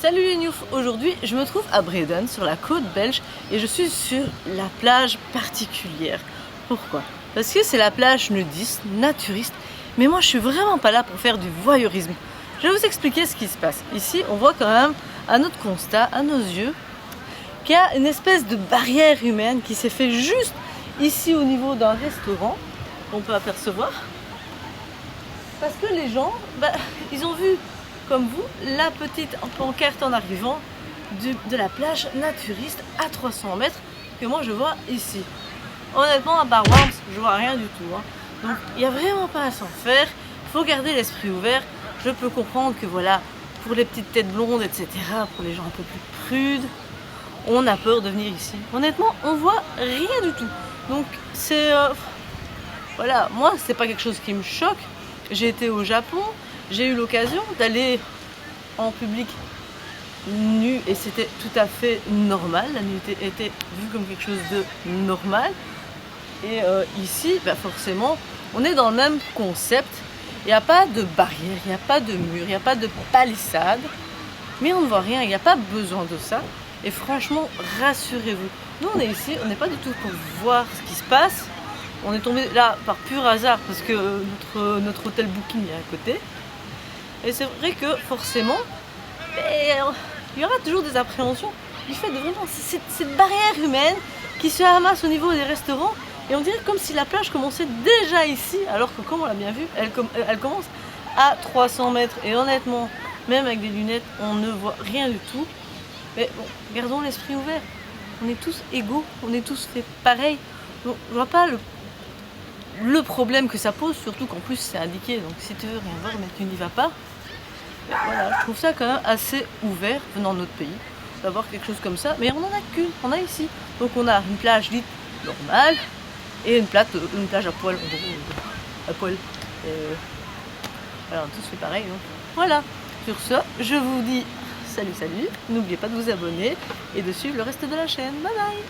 Salut les Newf, aujourd'hui je me trouve à Breden sur la côte belge et je suis sur la plage particulière. Pourquoi? Parce que c'est la plage nudiste, naturiste, mais moi je suis vraiment pas là pour faire du voyeurisme. Je vais vous expliquer ce qui se passe. Ici on voit quand même à notre constat, à nos yeux, qu'il y a une espèce de barrière humaine qui s'est fait juste ici au niveau d'un restaurant, qu'on peut apercevoir. Parce que les gens, ils ont vu comme vous, la petite pancarte en arrivant de la plage naturiste à 300 mètres que moi je vois ici. Honnêtement, à part Worms, je vois rien du tout. Donc il n'y a vraiment pas à s'en faire. Il faut garder l'esprit ouvert. Je peux comprendre que voilà, pour les petites têtes blondes, etc., pour les gens un peu plus prudes, on a peur de venir ici. Honnêtement, on voit rien du tout. Donc c'est... voilà, moi c'est pas quelque chose qui me choque. J'ai été au Japon. J'ai eu l'occasion d'aller en public nu et c'était tout à fait normal. La nudité était vue comme quelque chose de normal. Et ici, forcément, on est dans le même concept. Il n'y a pas de barrière, il n'y a pas de mur, il n'y a pas de palissade. Mais on ne voit rien, il n'y a pas besoin de ça. Et franchement, rassurez-vous. Nous, on est ici, on n'est pas du tout pour voir ce qui se passe. On est tombé là par pur hasard parce que notre hôtel Booking est à côté. Et c'est vrai que forcément, il y aura toujours des appréhensions du fait de vraiment cette barrière humaine qui se amasse au niveau des restaurants. Et on dirait comme si la plage commençait déjà ici, alors que comme on l'a bien vu, elle commence à 300 mètres. Et honnêtement, même avec des lunettes, on ne voit rien du tout. Mais bon, gardons l'esprit ouvert. On est tous égaux, on est tous fait pareil. Donc je vois pas le problème que ça pose, surtout qu'en plus c'est indiqué. Donc si tu veux rien voir, mais tu n'y vas pas. Voilà, je trouve ça quand même assez ouvert venant de notre pays d'avoir quelque chose comme ça, mais on n'en a qu'une, on a ici. Donc on a une plage dite normale et une plage à poil. Alors tous fait pareil. Donc voilà, sur ce, je vous dis salut, n'oubliez pas de vous abonner et de suivre le reste de la chaîne. Bye bye.